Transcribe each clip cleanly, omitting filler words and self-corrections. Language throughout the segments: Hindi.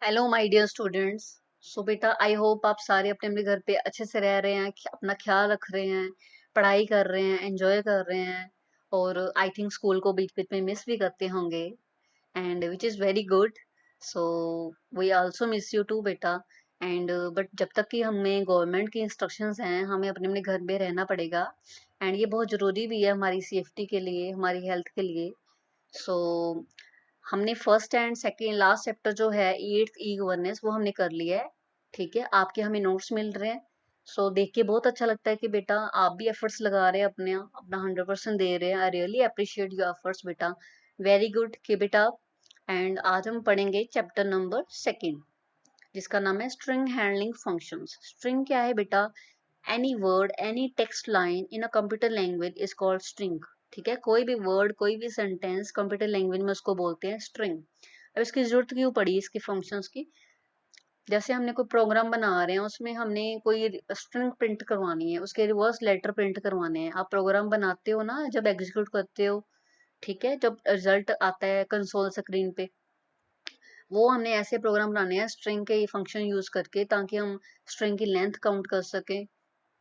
Hello my dear students. So बेटा आई होप आप सारे अपने अपने घर पे अच्छे से रह रहे हैं, अपना ख्याल रख रहे हैं, पढ़ाई कर रहे हैं, एंजॉय कर रहे हैं। और आई थिंक स्कूल को बीच बीच में मिस भी करते होंगे, and which is very good. So we also miss you too बेटा। एंड बट जब तक कि हमें गवर्नमेंट की इंस्ट्रक्शंस हैं, हमें अपने अपने घर में रहना पड़ेगा। एंड ये बहुत ज़रूरी भी है हमारी सेफ्टी के लिए, हमारी हेल्थ के लिए। सो हमने first and second last chapter जो है एट्थ ई गवर्नेंस वो हमने कर लिया है। ठीक है, आपके हमें नोट्स मिल रहे हैं। सो देख के बहुत अच्छा लगता है कि बेटा आप भी एफर्ट्स लगा रहे हैं, अपने अपना 100% दे रहे हैं। I really appreciate your efforts बेटा। वेरी गुड कि बेटा। एंड आज हम पढ़ेंगे चैप्टर नंबर सेकेंड, जिसका नाम है स्ट्रिंग हैंडलिंग फंक्शंस। स्ट्रिंग क्या है बेटा? Any word any text line in a computer language is called string. ठीक है, कोई भी वर्ड कोई भी सेंटेंस कंप्यूटर लैंग्वेज में उसको बोलते हैं स्ट्रिंग। अब इसकी जरूरत क्यों पड़ी इसके फंक्शंस की? जैसे हमने कोई प्रोग्राम बना रहे हैं, उसमें हमने कोई स्ट्रिंग प्रिंट करवानी है, उसके रिवर्स लेटर प्रिंट करवाने हैं। आप प्रोग्राम बनाते हो ना, जब एग्जीक्यूट करते हो, ठीक है, जब रिजल्ट आता है कंसोल स्क्रीन पे, वो हमने ऐसे प्रोग्राम बनाने हैं स्ट्रिंग के फंक्शन यूज करके, ताकि हम स्ट्रिंग की लेंथ काउंट कर सकें,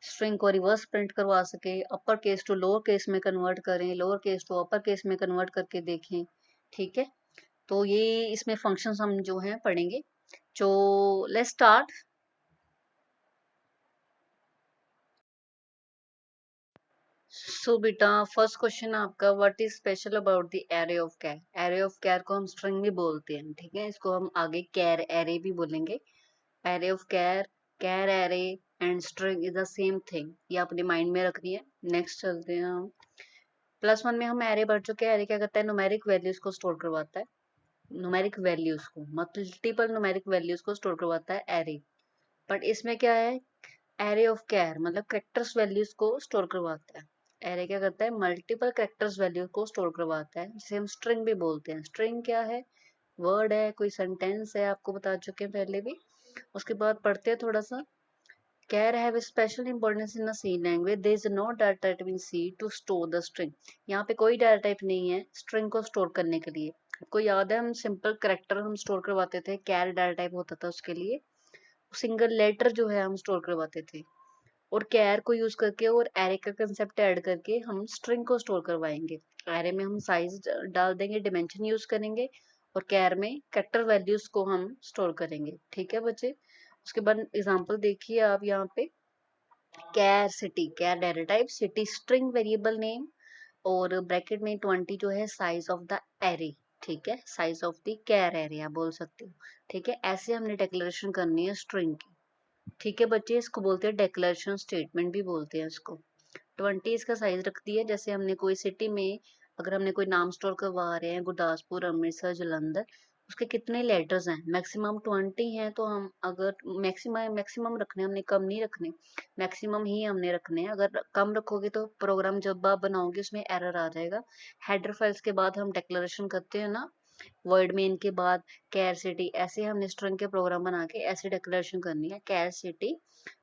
स्ट्रिंग को रिवर्स प्रिंट करवा सके, upper case to lower case में कन्वर्ट करें, lower case to upper case में कन्वर्ट करके देखें। ठीक है, तो ये इसमें फंक्शंस हम जो हैं पढ़ेंगे। जो लेट्स स्टार्ट। सो बेटा फर्स्ट क्वेश्चन आपका, what is special about the array of char? Array of char को हम स्ट्रिंग भी बोलते हैं, ठीक है, इसको हम आगे कैर एरे भी बोलेंगे। Array of char, char array and string is the same thing, ये अपने माइंड में रखनी है। नेक्स्ट चलते हैं हम। प्लस वन में हम एरे पढ़ चुके हैं। एरे क्या करता है? न्यूमेरिक वैल्यूज को स्टोर करवाता है। न्यूमेरिक वैल्यूज को, मल्टीपल न्यूमेरिक वैल्यूज को स्टोर करवाता है एरे। बट इसमें क्या है? एरे ऑफ कैर मतलब कैरेक्टर्स वैल्यूज को स्टोर करवाता है। एरे क्या करता है? मल्टीपल कैरेक्टर्स वैल्यू को स्टोर करवाता है, जिसे हम स्ट्रिंग भी बोलते हैं। स्ट्रिंग क्या है? वर्ड है, कोई सेंटेंस है, आपको बता चुके हैं पहले भी। उसके बाद पढ़ते हैं थोड़ा सा। Char have a special importance in a C language. There is no data type in C to store the string. यहाँ पे कोई डाटा टाइप नहीं है स्ट्रिंग को स्टोर करने के लिए। आपको याद है हम सिंपल करेक्टर हम स्टोर करवाते थे, कैर डाटा टाइप होता था उसके लिए। सिंगल लेटर जो है हम स्टोर करवाते थे, और कैर को यूज करके और एरे का कंसेप्ट ऐड करके हम स्ट्रिंग को स्टोर करवाएंगे। एरे में हम साइज डाल देंगे, डिमेंशन यूज करेंगे, और कैर में कैरेक्टर वैल्यूज को हम स्टोर करेंगे। ठीक है बच्चे, उसके बाद एग्जांपल देखिए आप यहाँ पे। Char city, char data type, city string variable name, और ब्रैकेट में 20 जो है साइज ऑफ द एरे। ठीक है, size of the char array आप बोल सकते हो। ठीक है, ऐसे हमने डिक्लेरेशन करनी है स्ट्रिंग की। ठीक है बच्चे, इसको बोलते हैं डिक्लेरेशन स्टेटमेंट भी बोलते हैं इसको। 20 इसका साइज रखती है। जैसे हमने कोई सिटी में अगर हमने कोई नाम स्टोर करवा रहे हैं, गुरदासपुर, अमृतसर, जलंधर, उसके कितने लेटर्स हैं? मैक्सिमम 20 हैं, तो हम अगर मैक्सिमम मैक्सिमम रखने, हमने कम नहीं रखने, मैक्सिमम ही हमने रखने हैं। अगर कम रखोगे तो प्रोग्राम जब आप बनाओगे उसमें एरर आ जाएगा। हेडर फाइल्स के बाद हम डिक्लेरेशन करते हैं ना, वर्ड मेन के बाद कैर सिटी, ऐसे हमने स्ट्रिंग के प्रोग्राम बना के ऐसे डिक्लेरेशन करनी है। कैर सिटी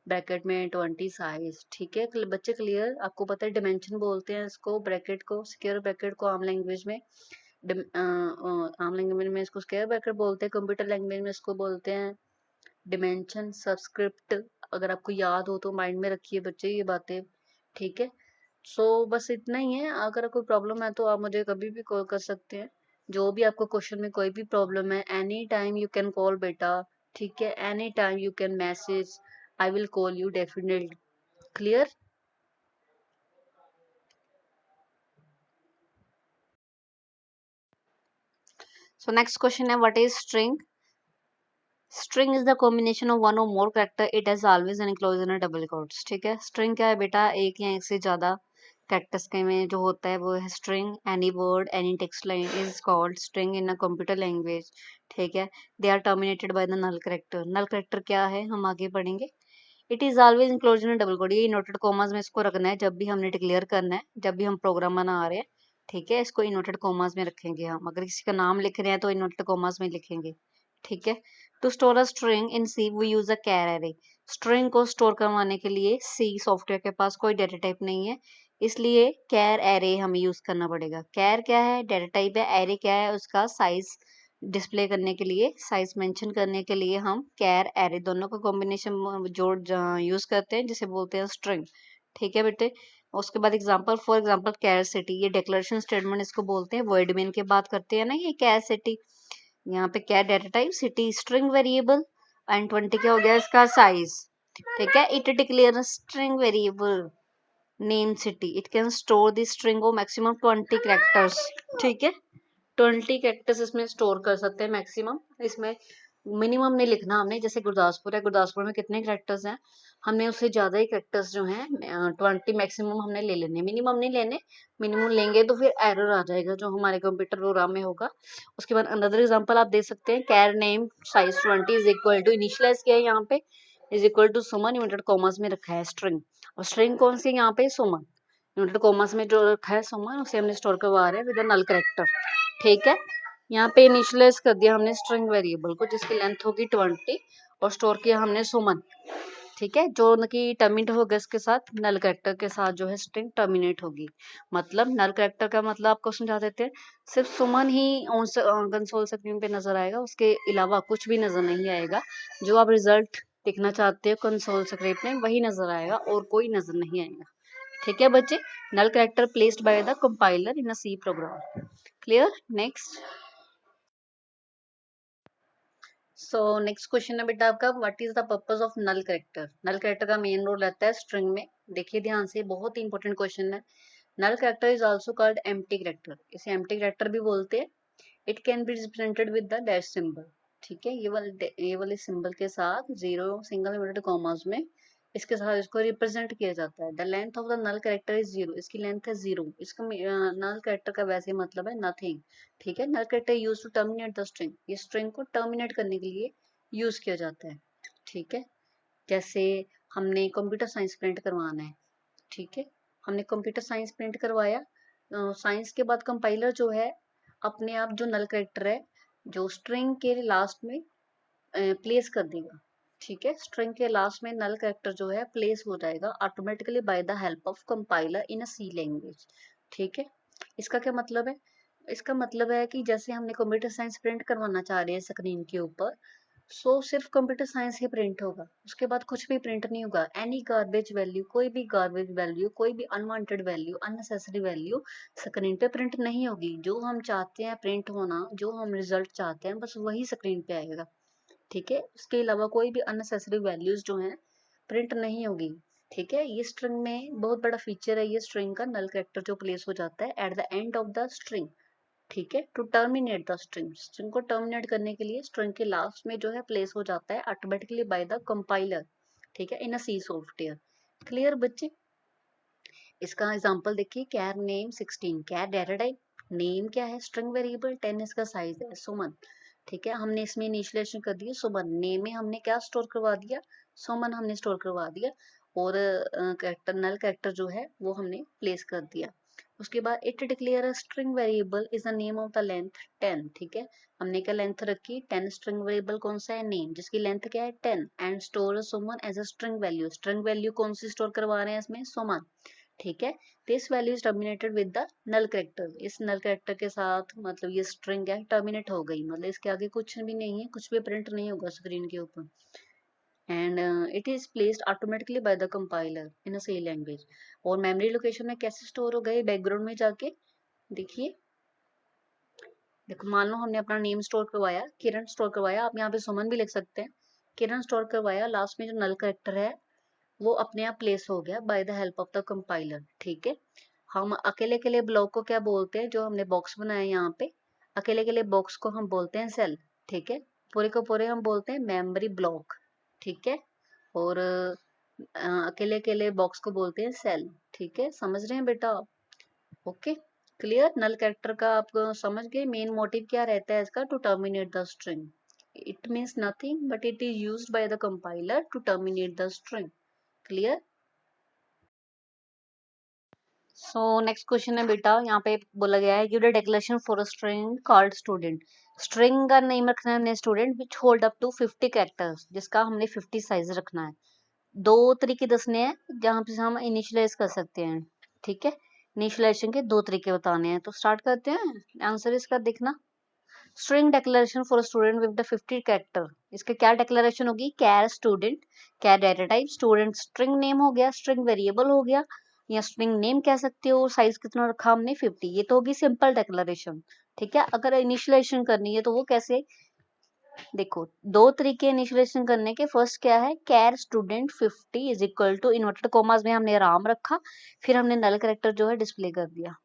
ब्रैकेट में 20 साइज। ठीक है बच्चे, क्लियर? आपको पता है डिमेंशन बोलते हैं इसको, ब्रैकेट को, सिक्योर ब्रैकेट को आम लैंग्वेज में आम लैंग्वेज में इसको स्क्वायर ब्रैकेट बोलते हैं, कंप्यूटर लैंग्वेज में इसको बोलते हैं डिमेंशन सबस्क्रिप्ट। अगर आपको याद हो तो माइंड में रखिए बच्चे ये बातें। ठीक है, सो बस इतना ही है। अगर कोई प्रॉब्लम है तो आप मुझे कभी भी कॉल कर सकते हैं। जो भी आपको क्वेश्चन में कोई भी प्रॉब्लम है, any time you can call बेटा। ठीक है, any time you can message, I will call you definitely. Clear? So next question है, what is string? String is the combination of one or more character, it has always an enclose in double quotes. ठीक है, स्ट्रिंग क्या है बेटा? एक या एक से ज्यादा कैरेक्टर्स के में जो होता है वो है string. Any word any text line is called string in a computer language. ठीक है, they are terminated by the null character. Null character क्या है हम आगे पढ़ेंगे। It is always enclose in double quote, ये इनवर्टेड कॉमास में इसको रखना है जब भी हमने डिक्लेयर करना है, जब भी हम प्रोग्राम बना रहे हैं। ठीक है, इसको इनवर्टेड कॉमास में रखेंगे हम। अगर किसी का नाम लिख रहे हैं तो इनवर्टेड कॉमास में लिखेंगे। ठीक है, to store a string in C we use a char array. String को स्टोर करवाने के लिए सी सॉफ्टवेयर के पास कोई डेटा टाइप नहीं है, इसलिए कैर एरे हमें यूज करना पड़ेगा। कैर क्या है? डेटा टाइप है। एरे क्या है? उसका साइज डिस्प्ले करने के लिए, साइज मेंशन करने के लिए हम कैर एरे दोनों का कॉम्बिनेशन जोड़ यूज करते हैं, जिसे बोलते हैं स्ट्रिंग। ठीक है बेटे। उसके बाद example, for example char city, ये डिक्लेरेशन स्टेटमेंट इसको बोलते हैं। वॉइड मेन की बात करते हैं ना, ये कैर सिटी। यहाँ पे char data type, city string variable, and 20 क्या हो गया इसका साइज। ठीक है। It declare string variable name city, it can store the string of maximum 20 characters. ठीक है। 20 कैरेक्टर्स इसमें स्टोर कर सकते हैं मैक्सिमम। इसमें मिनिमम नहीं लिखना हमने, जैसे गुरदासपुर है, गुरदासपुर में कितने कैरेक्टर्स हैं, हमने उससे ज्यादा ही कैरेक्टर्स जो हैं 20 मैक्सिमम हमने ले लेने, मिनिमम नहीं लेने। मिनिमम लेंगे तो फिर एरर आ जाएगा जो हमारे कंप्यूटर प्रोग्राम में होगा। उसके बाद अनदर एग्जांपल आप दे सकते हैं, char name size 20 is equal to, initialise किया है यहाँ पे, is equal to Suman, inverted commas में रखा है स्ट्रिंग। और स्ट्रिंग कौन सी यहाँ पे, सुमन, इन्वर्टेड कॉमर्स में जो रखा है सुमन, उसे हमने स्टोर करवा रहे हैं विद नल कैरेक्टर। ठीक है। यहाँ पे इनिशियलाइज कर दिया हमने स्ट्रिंग वेरिएबल को, जिसकी लेंथ होगी 20, और स्टोर किया हमने सुमन। ठीक है। जो कि टर्मिनेट होगा इसके साथ, नल कैरेक्टर के साथ जो है स्ट्रिंग टर्मिनेट होगी। मतलब नल कैरेक्टर का मतलब आपको समझा देते हैं, सिर्फ सुमन ही कंसोल स्क्रीन पे नजर आएगा, उसके अलावा कुछ भी नजर नहीं आएगा। जो आप रिजल्ट देखना चाहते हो कंसोल स्क्रीन में वही नजर आएगा, और कोई नजर नहीं आएगा। ठीक है बच्चे। Null character placed by the compiler in a C program. Clear. Next. So next question है बेटा आपका, what is the purpose of null character. Null character का मेन रोल रहता है स्ट्रिंग में। देखिए ध्यान से, बहुत ही इंपॉर्टेंट क्वेश्चन है। Null character is also called empty character, इसे एम्प्टी कैरेक्टर भी बोलते हैं। It can be represented with the dash symbol. ठीक है। ये वाले सिंबल के साथ, जीरो सिंगल इन्वर्टेड कॉमास में, इसके साथ इसको रिप्रेजेंट किया जाता है। The length of the null character is zero, इसकी लेंथ है जीरो। इसका नल कैरेक्टर का वैसे मतलब है नथिंग। ठीक है। Null character use to terminate the string, ये स्ट्रिंग को टर्मिनेट करने के लिए यूज किया जाता है। ठीक है। जैसे हमने कंप्यूटर साइंस प्रिंट करवाना है। ठीक है। हमने कंप्यूटर साइंस प्रिंट करवाया, साइंस के बाद कंपाइलर जो है अपने आप जो नल कैरेक्टर है जो स्ट्रिंग के लास्ट में प्लेस कर देगा। ठीक है। स्ट्रिंग के लास्ट में नल कैरेक्टर जो है प्लेस हो जाएगा automatically by the help of compiler in a C language. ठीक है। इसका क्या मतलब है, इसका मतलब है कि जैसे हमने कंप्यूटर साइंस प्रिंट करवाना चाह रहे हैं स्क्रीन के ऊपर, सो सिर्फ कंप्यूटर साइंस ही प्रिंट होगा, उसके बाद कुछ भी प्रिंट नहीं होगा। एनी गार्बेज वैल्यू, कोई भी गार्बेज वैल्यू, कोई भी unwanted value, unnecessary value screen पे प्रिंट नहीं होगी। जो हम चाहते हैं प्रिंट होना, जो हम रिजल्ट चाहते हैं, बस वही स्क्रीन पे आएगा। ठीक है। उसके अलावा कोई भी अननेसेसरी वैल्यूज जो हैं प्रिंट नहीं होगी। ठीक है। ये स्ट्रिंग में बहुत बड़ा फीचर है, ये स्ट्रिंग का नल कैरेक्टर जो प्लेस हो जाता है at the end of the string. ठीक है। To terminate the string, string को टर्मिनेट करने के लिए स्ट्रिंग के लास्ट में जो है प्लेस हो जाता है ऑटोमेटिकली बाय द कंपाइलर। ठीक है। इन अ सी सॉफ्टवेयर। क्लियर बच्चे। इसका एग्जांपल देखिए, कैर नेम 16, कैर डाटा टाइप, नेम क्या है, स्ट्रिंग वेरिएबल, 10 इसका साइज है, सुमन। ठीक है। हमने इसमें इनिशियलाइजेशन कर दिया सुमन, नेम में हमने क्या स्टोर करवा दिया, सुमन हमने स्टोर करवा दिया, और कैरेक्टर नल कैरेक्टर जो है वो हमने प्लेस कर दिया। उसके बाद it declare a string variable is the name of the length 10। ठीक है। हमने क्या लेंथ रखी 10, स्ट्रिंग वेरिएबल कौन सा है, नेम, जिसकी लेंथ क्या है 10, and store Suman as a string value, string value कौन सी स्टोर करवा रहे हैं इसमें, सुमन। ठीक है। This value is terminated with the null character, इस नल कैरेक्टर के साथ मतलब ये स्ट्रिंग है टर्मिनेट हो गई, मतलब इसके आगे कुछ भी नहीं है, कुछ भी प्रिंट नहीं होगा स्क्रीन के ऊपर। And it is placed automatically by the compiler in a C language. और मेमोरी लोकेशन में कैसे स्टोर हो गए, बैकग्राउंड में जाके देखिए। देखो मान लो हमने अपना नेम स्टोर करवाया, किरण स्टोर करवाया, आप यहाँ पे सुमन भी लिख सकते हैं। किरण स्टोर करवाया, लास्ट में जो नल कैरेक्टर है वो अपने आप प्लेस हो गया bye the help of the compiler. ठीक है। हम अकेले अकेले ब्लॉक को क्या बोलते हैं, जो हमने बॉक्स बनाया यहाँ पे, अकेले अकेले बॉक्स को हम बोलते हैं सेल। ठीक है। पूरे को पूरे हम बोलते हैं मेमोरी ब्लॉक। ठीक है। और अकेले अकेले बॉक्स को बोलते हैं सेल। ठीक है। समझ रहे हैं बेटा। ओके। क्लियर। नल कैरेक्टर का आप समझ गए मेन मोटिव क्या रहता है इसका, to terminate the string. It means nothing but it is used by the compiler to terminate the string. Clear. So next question है बेटा, यहाँ पे बोला गया है give the declaration for a string called student. String का नेम रखना है हमने student which hold up to 50 characters, जिसका हमने 50 साइज रखना है। दो तरीके दसने हैं जहाँ पे हम इनिशियलाइज कर सकते हैं। ठीक है। इनिशियलाइजेशन के दो तरीके बताने हैं, तो स्टार्ट करते हैं। आंसर इसका देखना, string declaration for student with the 50 character, इसका क्या डिक्लेरेशन होगी, char student, char data type, student string name हो गया, स्ट्रिंग वेरिएबल हो गया, या स्ट्रिंग नेम कह सकते हो, साइज कितना रखा हमने 50, ये तो होगी सिंपल डिक्लेरेशन। ठीक है, अगर इनिशियलाइजेशन करनी है तो वो कैसे, देखो दो तरीके इनिशियलाइजेशन करने के, फर्स्ट क्या है, char student 50 is equal to inverted commas में हमने राम रखा, फिर हमने नल कैरेक्टर जो है डिस्प्ले कर दिया।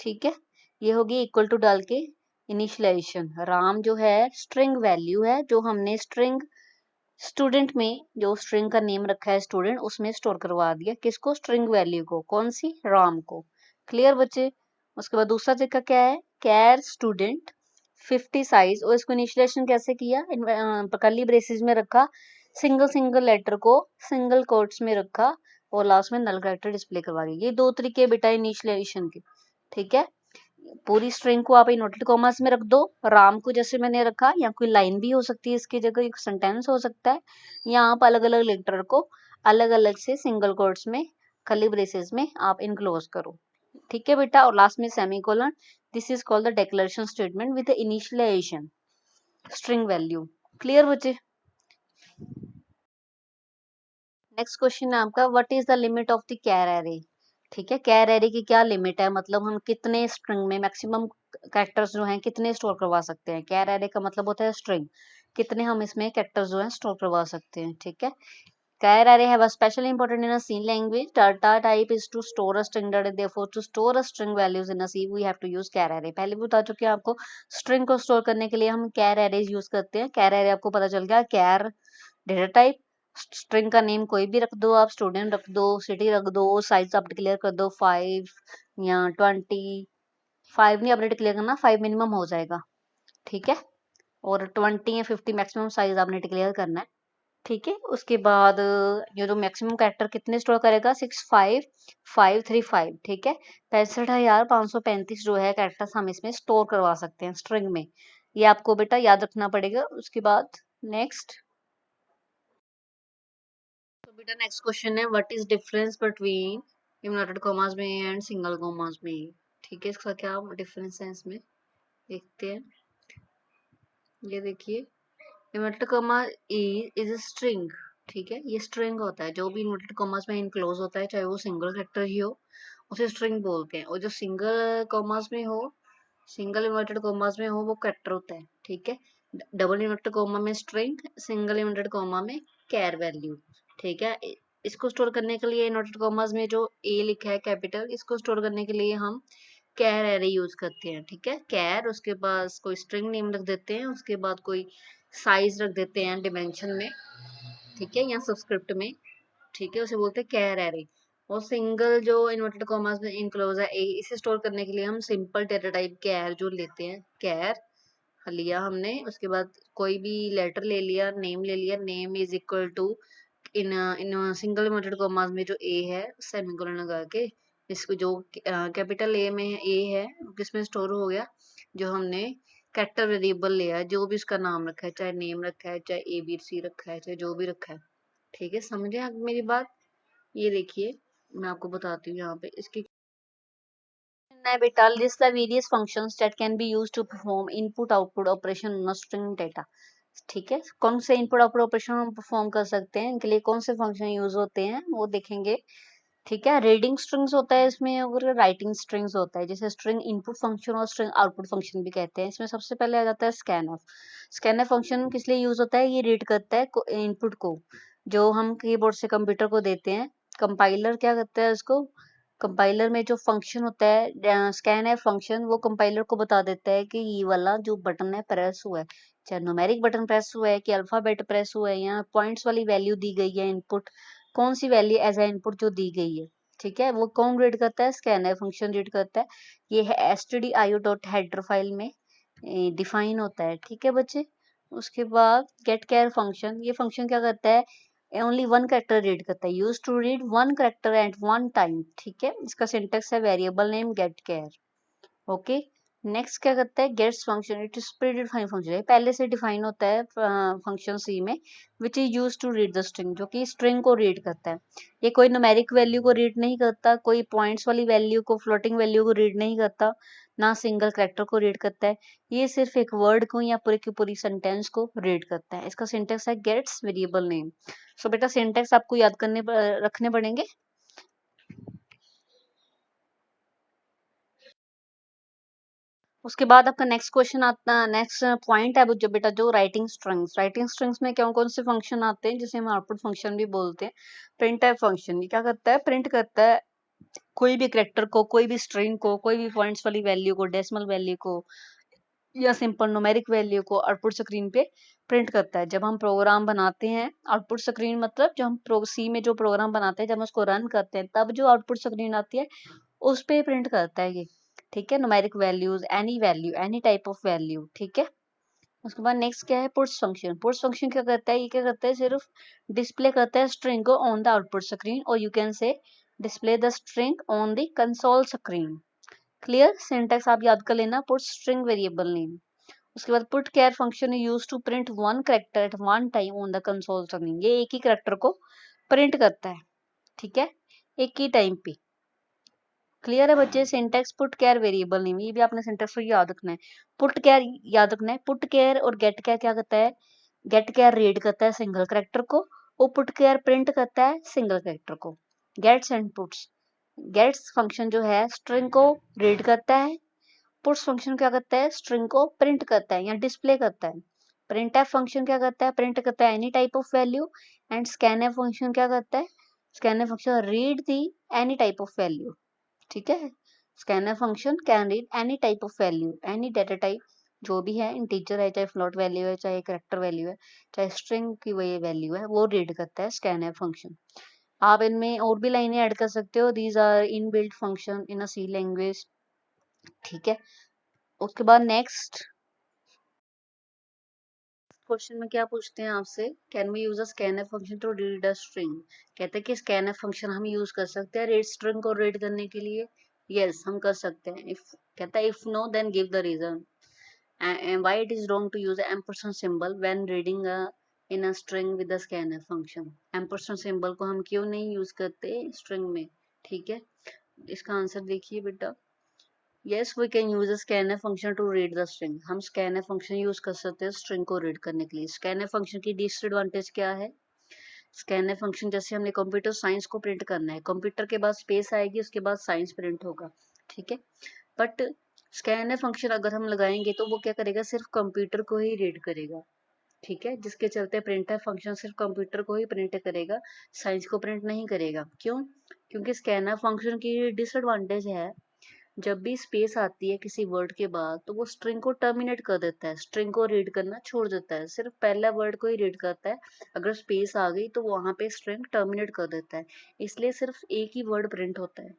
ठीक है, ये होगी इक्वल टू डाल के इनिशियलाइजेशन, राम जो है स्ट्रिंग वैल्यू है जो हमने स्ट्रिंग स्टूडेंट में जो स्ट्रिंग का नेम रखा है स्टूडेंट, उसमें स्टोर करवा दिया, किसको, स्ट्रिंग वैल्यू को, कौन सी, राम को। क्लियर बच्चे। उसके बाद दूसरा तरीका क्या है, कैर स्टूडेंट 50 साइज, और इसको इनिशियलाइजेशन कैसे किया, कर्ली ब्रेसेस में रखा, सिंगल सिंगल लेटर को सिंगल कोट्स में रखा, और लास्ट में नल कैरेक्टर डिस्प्ले करवा दिया। ये दो तरीके बेटा इनिशियलाइजेशन के। ठीक है, पूरी स्ट्रिंग को आप इन्वर्टेड कॉमास में रख दो, राम को जैसे मैंने रखा, या कोई लाइन भी हो सकती है इसकी जगह, एक सेंटेंस हो सकता है, या आप अलग अलग लेटर को अलग अलग से सिंगल कोट्स में कर्ली ब्रेसेस में आप इनक्लोज करो। ठीक है बेटा, और लास्ट में semicolon, this is called the declaration statement with the initialization string value. Clear बच्चे। नेक्स्ट क्वेश्चन है आपका, what is the limit of the char array. ठीक है, कैर एरे की क्या लिमिट है, मतलब हम कितने स्ट्रिंग में मैक्सिमम कैरेक्टर्स जो हैं कितने स्टोर करवा सकते हैं। कैर एरे का मतलब होता है स्ट्रिंग, कितने हम इसमें कैरेक्टर्स जो हैं स्टोर करवा सकते हैं। ठीक है, char array have a specially important in a C language, data type is to store a string data, therefore to store a string values in a C we have to use char array. पहले भी बता चुके हैं आपको, स्ट्रिंग को स्टोर करने के लिए हम कैर एरेज यूज करते हैं। कैर एरे आपको पता चल गया, कैर डेटा टाइप, स्ट्रिंग का नेम कोई भी रख दो आप, स्टूडेंट रख दो, सिटी रख दो, साइज आप डिक्लेयर कर दो 5 या 20, 5 नहीं आपने डिक्लेयर करना, 5 मिनिमम हो जाएगा। ठीक है, और 20 या 50 मैक्सिमम साइज आपने डिक्लेयर करना है। ठीक है, उसके बाद ये जो मैक्सिमम कैरेक्टर कितने स्टोर करेगा, 65535। ठीक है, 65,535 जो है कैरेक्टर्स हम इसमें स्टोर करवा सकते हैं स्ट्रिंग में, ये आपको बेटा याद रखना पड़ेगा। उसके बाद नेक्स्ट, तो बेटा नेक्स्ट क्वेश्चन है, what is difference between inverted commas में एंड सिंगल कॉमास में। ठीक है, इसका क्या डिफरेंस है इसमें देखते हैं। ये देखिए, inverted comma is a string. ठीक है, ये स्ट्रिंग होता है, जो भी इन्वर्टेड कॉमास में इनक्लोज होता है, चाहे वो सिंगल कैरेक्टर ही हो, उसे स्ट्रिंग बोलते हैं। और जो सिंगल कॉमास में हो, सिंगल इन्वर्टेड कॉमास में हो, वो कैरेक्टर होता है। ठीक है, डबल इन्वर्टेड कॉमा में स्ट्रिंग, सिंगल इन्वर्टेड कॉमा में कैर वैल्यू। ठीक है, इसको स्टोर करने के लिए इन्वर्टेड कॉमास में जो ए लिखा है कैपिटल, इसको स्टोर करने के लिए हम कैर एरे यूज करते हैं। ठीक है, कैर, उसके पास कोई स्ट्रिंग नेम रख देते हैं, उसके बाद कोई साइज रख देते हैं डिमेंशन में। ठीक है, या सबस्क्रिप्ट में। ठीक है, उसे बोलते हैं कैर एरे। और सिंगल जो इन्वर्टेड कॉमास में इनक्लोज है ए, इसे स्टोर करने के लिए हम सिंपल डेटा टाइप कैर जो लेते हैं, कैर लिया हमने, उसके बाद कोई भी लेटर ले लिया, नेम ले लिया, नेम इज इक्वल टू इन इन सिंगल इन्वर्टेड कॉमास में जो ए है सेमीकोलन लगा के, इसको जो कैपिटल ए में ए है किसमें स्टोर हो गया, जो हमने कैरेक्टर वेरिएबल लिया है, जो भी उसका नाम रखा है, चाहे नेम रखा है, चाहे ए बी सी रखा है, चाहे जो भी रखा है। ठीक है, समझे आप मेरी बात। ये देखिए, मैं आपको बताती हूँ यहाँ पे इसकी बेटा, list the various functions that can be used to perform input output operation on a string data। ठीक है, कौन से इनपुट आउटपुट ऑपरेशन हम परफॉर्म कर सकते हैं, इनके लिए कौन से फंक्शन यूज होते हैं वो देखेंगे। ठीक है, रीडिंग स्ट्रिंग्स होता है इसमें, और राइटिंग स्ट्रिंग्स होता है, जैसे स्ट्रिंग इनपुट फंक्शन और स्ट्रिंग आउटपुट फंक्शन भी कहते हैं। इसमें सबसे पहले आ जाता है स्कैनफ। स्कैनफ फंक्शन किस लिए यूज होता है, ये रीड करता है इनपुट को जो हम कीबोर्ड से कंप्यूटर को देते हैं। कंपाइलर क्या करता है इसको, कंपाइलर में जो फंक्शन होता है स्कैन है फंक्शन, वो कंपाइलर को बता देता है कि ये वाला जो बटन है प्रेस हुआ है, चाहे न्यूमेरिक बटन प्रेस हुआ है कि अल्फाबेट प्रेस हुआ है, या पॉइंट्स वाली वैल्यू दी गई है इनपुट, कौन सी वैल्यू एज ए इनपुट जो दी गई है। ठीक है, वो कौन रीड करता है, स्कैन है फंक्शन रीड करता है। ये है stdio डॉट हेडर फाइल में डिफाइन होता है। ठीक है बच्चे, उसके बाद गेट कैर फंक्शन, ये फंक्शन क्या करता है, ओनली वन कैरेक्टर रीड करता है, use to read one character at one time. ठीक है, इसका सिंटेक्स है variable name get char. Okay, next क्या करता है, gets function, it is predefine function है, पहले से डिफाइन होता है फंक्शन सी में, which is use to read the string, जो कि स्ट्रिंग को रीड करता है। ये कोई न्यूमेरिक वैल्यू को रीड नहीं करता, कोई पॉइंट्स वाली वैल्यू को, फ्लोटिंग वैल्यू को रीड नहीं करता, ना सिंगल कैरेक्टर को रीड करता है, ये सिर्फ एक वर्ड को या पूरे की पूरी सेंटेंस को रीड करता है। इसका सिंटेक्स है गेट्स वेरिएबल नेम। सो बेटा सिंटेक्स आपको याद करने रखने पड़ेंगे। उसके बाद आपका नेक्स्ट क्वेश्चन आता है, नेक्स्ट पॉइंट है वो जो बेटा जो राइटिंग स्ट्रिंग्स। राइटिंग स्ट्रिंग्स में कौन कौन से फंक्शन आते हैं, जिसे हम आउटपुट फंक्शन भी बोलते हैं। प्रिंट टाइप फंक्शन ये क्या करता है, प्रिंट करता है कोई भी कैरेक्टर को, कोई भी स्ट्रिंग को, कोई भी पॉइंट्स वाली वैल्यू को, डेसिमल वैल्यू को या सिंपल न्यूमेरिक वैल्यू को आउटपुट स्क्रीन पे प्रिंट करता है। जब हम प्रोग्राम बनाते हैं, आउटपुट स्क्रीन मतलब जब हम सी में जो प्रोग्राम बनाते हैं, जब हम उसको रन करते हैं तब जो आउटपुट स्क्रीन आती है उस पे प्रिंट करता है ये। ठीक है, numeric value, any type of value. ठीक है, उसके बाद नेक्स्ट क्या है, पुट्स फंक्शन। पुट्स फंक्शन क्या करता है, ये क्या करता है, सिर्फ डिस्प्ले करता है स्ट्रिंग को ऑन द आउटपुट स्क्रीन, और you can say display the string on the console screen. Clear, syntax आप याद कर लेना, पुट स्ट्रिंग वेरिएबल नेम। उसके बाद put char function use to print one character at one time on the console screen. ये एक ही करेक्टर को प्रिंट करता है, ठीक है, एक ही टाइम पे। क्लियर है बच्चे, syntax put char variable name, ये भी आपने सिंटेक्स को याद रखना है। पुट केयर याद रखना है, पुट केयर और गेट केयर क्या करता है, गेट केयर रीड करता है सिंगल कैरेक्टर को, और पुट केयर प्रिंट करता है सिंगल कैरेक्टर को। Gets and puts, gets function जो है स्ट्रिंग को रीड करता है, पुट्स फंक्शन क्या करता है, स्ट्रिंग को प्रिंट करता है या डिस्प्ले करता है। प्रिंटफ फंक्शन क्या करता है, प्रिंट करता है any type of value, and scanf function क्या करता है, scanf function read the any type of value. ठीक है, scanner function can read any type of value, any data type जो भी है, इंटीजर है चाहे फ्लोट वैल्यू है चाहे कैरेक्टर वैल्यू है चाहे स्ट्रिंग की वही वैल्यू है, वो रीड करता है स्कैनर फंक्शन। आप इनमें और भी लाइनें ऐड कर सकते हो, these are inbuilt function in a C language. ठीक है, उसके बाद नेक्स्ट क्वेश्चन में क्या पूछते हैं आपसे, can we use a scanner function to read a string. कहते हैं कि स्कैनर फंक्शन हम यूज कर सकते हैं रीड स्ट्रिंग को रीड करने के लिए। यस, हम कर सकते हैं। इफ कहता है if no then give the reason, and why it is wrong to use a ampersand symbol when reading in a string with the scanf function। ampersand symbol को हम क्यों नहीं यूज करते string में। ठीक है, इसका आंसर देखिए बेटा, yes we can use a scanf function to read the string। हम scanf function यूज कर सकते हैं string को read करने के लिए। scanf function की डिसएडवांटेज क्या है, scanf function जैसे हमने कंप्यूटर साइंस को प्रिंट करना है, कंप्यूटर के बाद स्पेस आएगी, उसके बाद साइंस प्रिंट होगा। ठीक है, बट स्कैनर फंक्शन अगर हम लगाएंगे तो वो क्या करेगा, सिर्फ कंप्यूटर को ही रीड करेगा। ठीक है, जिसके चलते प्रिंटर फंक्शन सिर्फ कंप्यूटर को ही प्रिंट करेगा, साइंस को प्रिंट नहीं करेगा। क्यों, क्योंकि स्कैनर फंक्शन की डिसएडवांटेज है, जब भी स्पेस आती है किसी वर्ड के बाद तो वो स्ट्रिंग को टर्मिनेट कर देता है, स्ट्रिंग को रीड करना छोड़ देता है, सिर्फ पहला वर्ड को ही रीड करता है। अगर स्पेस आ गई तो वहां पे स्ट्रिंग टर्मिनेट कर देता है, इसलिए सिर्फ एक ही वर्ड प्रिंट होता है।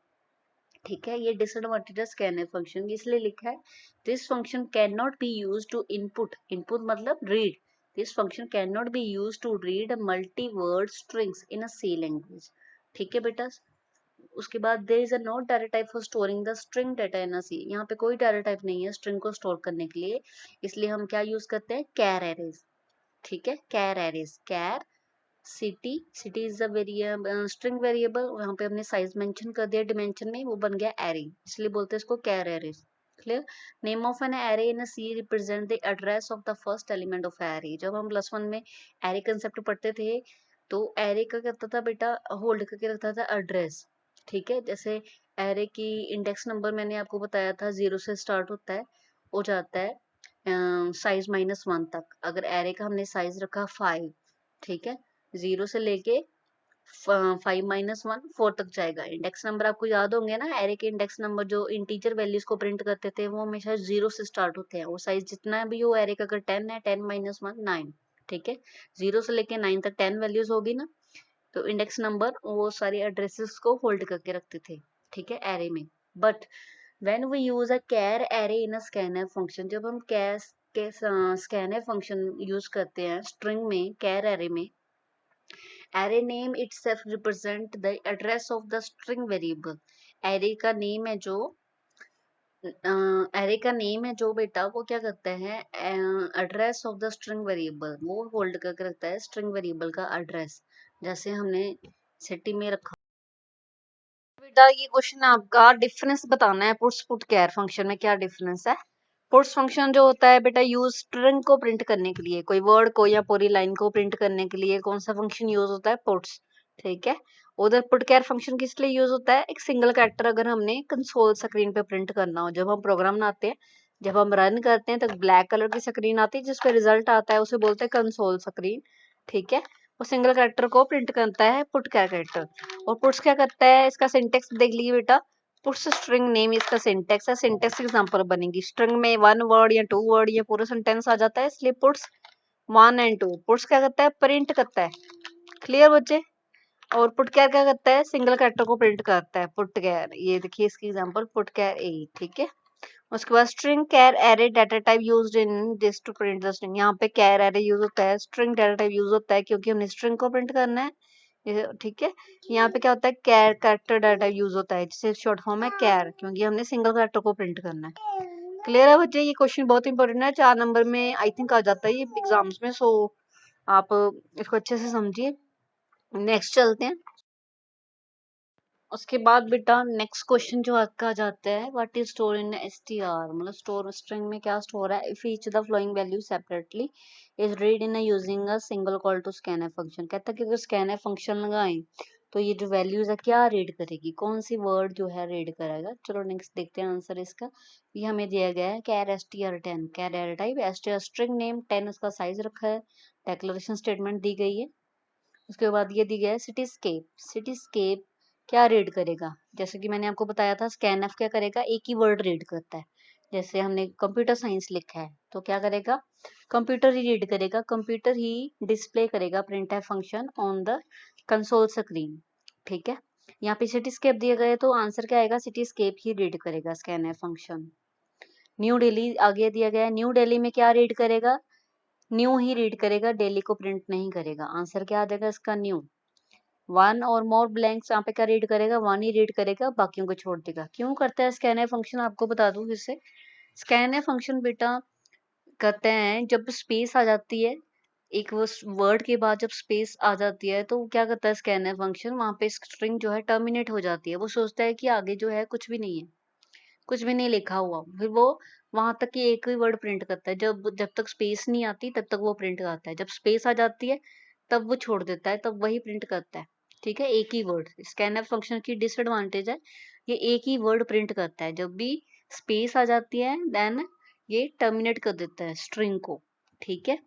ठीक है, ये डिसएडवांटेज है स्कैनर फंक्शन, इसलिए लिखा है this function can not be use to input, input मतलब read, this function can not be use to read multi word strings in a C language. ठीक है बेटा, उसके बाद there is a not data type for storing the string data in a C, यहाँ पे कोई डाटा टाइप नहीं है स्ट्रिंग को स्टोर करने के लिए, इसलिए हम क्या यूज करते हैं, कैर एरेज। ठीक है, char arrays, char city, city is a variable string variable, यहाँ पे हमने साइज मेंशन कर दिया डिमेंशन में, वो बन गया एरे, इसलिए बोलते हैं इसको char array. Clear, name of an array in C represent the address of the first element of array. जब हम +1 में एरे कंसेप्ट पढ़ते थे तो एरे का करता था बेटा, होल्ड करके रखता था एड्रेस। ठीक है, जैसे एरे की इंडेक्स नंबर मैंने आपको बताया था 0 से स्टार्ट होता है, हो जाता है साइज -1 तक। अगर एरे का हमने साइज रखा 5, ठीक है, 0 से लेके 5 - 1 4 तक जाएगा। इंडेक्स नंबर आपको याद होंगे ना, एरे के इंडेक्स नंबर जो इंटीजर वैल्यूज को प्रिंट करते थे वो हमेशा 0 से स्टार्ट होते हैं, वो साइज जितना भी हो एरे का, अगर 10 है 10 - 1 9। ठीक है, 0 से लेके 9 तक 10 वैल्यूज होगी ना, तो इंडेक्स नंबर वो सारी एड्रेसेस को होल्ड करके रखते थे। ठीक है, एरे में। But when we use a char array in a scanner function, जब हम कैस के स्कैनर फंक्शन यूज करते हैं स्ट्रिंग में, कैर एरे में, array name itself represent the address of the string variable। array का नेम है जो array का नेम है जो बेटा, वो क्या करता है, address of the string variable, वो होल्ड करके रखता है स्ट्रिंग वेरिएबल का एड्रेस। जैसे हमने सिटी में रखा बेटा ये क्वेश्चन आपका डिफरेंस बताना है पुट्स पुट कैर फंक्शन में क्या डिफरेंस है। पुट्स फंक्शन जो होता है बेटा यूज स्ट्रिंग को प्रिंट करने के लिए, कोई वर्ड को या पूरी लाइन को प्रिंट करने के लिए कौन सा फंक्शन यूज होता है, पुट्स। ठीक है। उधर पुट कैर फंक्शन किस लिए यूज होता है, एक सिंगल कैरेक्टर अगर हमने कंसोल स्क्रीन पे प्रिंट करना हो, जब हम प्रोग्राम बनाते हैं, जब हम रन करते हैं तो ब्लैक कलर की स्क्रीन आती है जिसपे रिजल्ट आता है, उसे बोलते हैं कंसोल स्क्रीन। ठीक है। वो सिंगल कैरेक्टर को प्रिंट करता है पुट कैरेक्टर। और पुट्स क्या करता है, इसका सिंटेक्स देख लीजिए बेटा। पुट्स स्ट्रिंग नेम इसका सिंटेक्स है, सिंटेक्स एग्जांपल बनेगी। स्ट्रिंग में वन वर्ड या टू वर्ड या पूरा सेंटेंस आ जाता है, इसलिए puts one and two. Puts क्या करता है, प्रिंट करता है। क्लियर बच्चे। और पुट कैर क्या करता है, सिंगल कैरेक्टर को प्रिंट करता है, पुट कैर। ये देखिए इसकी एग्जांपल पुट कैर ए। ठीक है। उसके बाद string char array data type used in this to print the string. यहाँ पे कैर एरे यूज होता है, स्ट्रिंग डाटा टाइप यूज होता है क्योंकि हमने स्ट्रिंग को प्रिंट करना है। ठीक है। यहाँ पे क्या होता है, कैर कैरेक्टर डाटा यूज होता है, जिसे शॉर्ट फॉर्म है कैर, क्योंकि हमने सिंगल कैरेक्टर को प्रिंट करना है। क्लियर है बच्चे। ये क्वेश्चन बहुत इंपॉर्टेंट है, 4 नंबर में आई थिंक आ जाता है ये एग्जाम्स में। सो आप इसको अच्छे से समझिए। नेक्स्ट चलते हैं। उसके बाद बेटा नेक्स्ट क्वेश्चन जो आपका आ जाता है, what is store in str, मतलब स्टोर स्ट्रिंग में क्या स्टोर है। If each the flowing value separately is read in using a single call to scanf function. कहता है कि अगर scanf फंक्शन लगाएं तो ये जो वैल्यूज है क्या रीड करेगी, कौन सी वर्ड जो है रीड करेगा। चलो नेक्स्ट देखते हैं आंसर इसका। ये हमें दिया गया है char str10, char array type str string name 10 उसका साइज रखा है, डेक्लेरेशन स्टेटमेंट दी गई है। उसके बाद ये दी गया है सिटीस्केप। सिटीस्केप क्या रीड करेगा, जैसे कि मैंने आपको बताया था स्कैनफ क्या करेगा, एक ही वर्ड रीड करता है। जैसे हमने कंप्यूटर साइंस लिखा है तो क्या करेगा, कंप्यूटर ही रीड करेगा, कंप्यूटर ही डिस्प्ले करेगा printf function on the console screen. ठीक है। यहाँ पे सिटीस्केप दिया गया है तो आंसर क्या आएगा, सिटीस्केप ही रीड करेगा स्कैनफ फंक्शन। न्यू दिल्ली आगे दिया गया है, न्यू दिल्ली में क्या रीड करेगा, न्यू ही रीड करेगा, डेली को प्रिंट नहीं करेगा। आंसर क्या आ जाएगा इसका, new. One or more blanks यहाँ पे क्या रीड करेगा, वन ही रीड करेगा, बाकियों को छोड़ देगा। क्यों करता है स्कैन फंक्शन, आपको बता दूं फिर से। स्कैन फंक्शन बेटा कहते हैं जब स्पेस आ जाती है, एक वो वर्ड के बाद जब स्पेस आ जाती है तो क्या करता है स्कैन फंक्शन, वहां पे स्ट्रिंग जो है टर्मिनेट हो जाती है। वो सोचता है कि आगे जो है कुछ भी नहीं है, कुछ भी नहीं लिखा हुआ, फिर वो वहां तक ही एक ही वर्ड प्रिंट करता है। जब जब तक स्पेस नहीं आती तब तक वो प्रिंट करता है, जब स्पेस आ जाती है तब वो छोड़ देता है, तब वही प्रिंट करता है। ठीक है। एक ही वर्ड, स्कैनफ फंक्शन की डिसएडवांटेज है, ये एक ही वर्ड प्रिंट करता है। जब भी स्पेस आ जाती है देन ये टर्मिनेट कर देता है स्ट्रिंग को। ठीक है।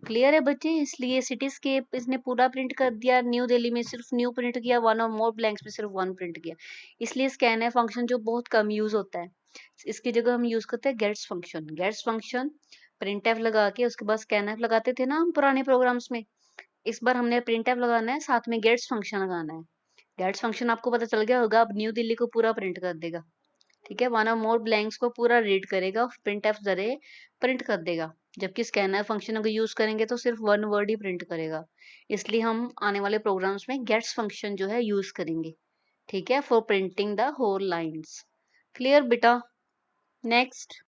क्लियर है बच्चे। इसलिए सिटीस्केप इसने पूरा प्रिंट कर दिया, न्यू दिल्ली में सिर्फ न्यू प्रिंट किया, वन और मोर ब्लैंक्स में सिर्फ वन प्रिंट किया। इसलिए स्कैन फंक्शन जो बहुत कम यूज होता है, इसकी जगह हम यूज करते हैं gets function. Gets function printf लगा के उसके बाद स्कैन एफ लगाते थे ना हम पुराने प्रोग्राम्स में। इस बार हमने प्रिंट एफ लगाना है, साथ में गेट्स फंक्शन लगाना है। गेट्स फंक्शन आपको पता चल गया होगा, अब न्यू दिल्ली को पूरा प्रिंट कर देगा। ठीक है। वन और मोर ब्लैंक्स को पूरा रीड करेगा, प्रिंट एफ जरिए प्रिंट कर देगा। जबकि स्कैनर फंक्शन अगर यूज करेंगे तो सिर्फ वन वर्ड ही प्रिंट करेगा। इसलिए हम आने वाले प्रोग्राम्स में गेट्स फंक्शन जो है यूज करेंगे। ठीक है, for printing the whole lines. Clear बेटा। नेक्स्ट।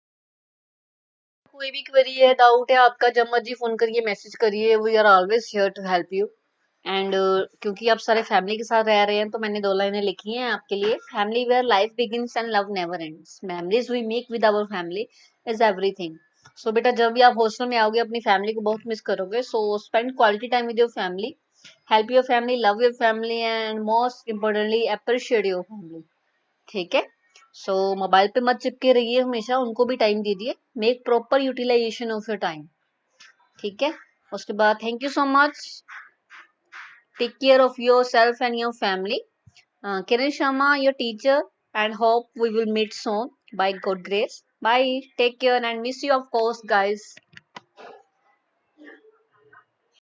कोई भी क्वेरी है, डाउट है आपका, जब मर्जी फोन करिए, मैसेज करिए, we are always here to help you. And क्योंकि आप सारे फैमिली के साथ रह रहे हैं तो मैंने 2 लाइनें लिखी हैं आपके लिए। Family where life begins and love never ends, memories we make with our family is everything. So बेटा जब भी आप हॉस्टल में आओगे अपनी फैमिली को बहुत मिस करोगे, so spend quality time with your family, help your family, love your family and most importantly appreciate your family. ठीक है। सो मोबाइल पे मत चिपके रहिए हमेशा, उनको भी टाइम दीजिए, make proper utilization of your time. ठीक है। उसके बाद thank you so much, take care of yourself and your family. Kiran Sharma, your teacher, and hope we will meet soon by God grace. Bye. Take care and miss you, of course, guys.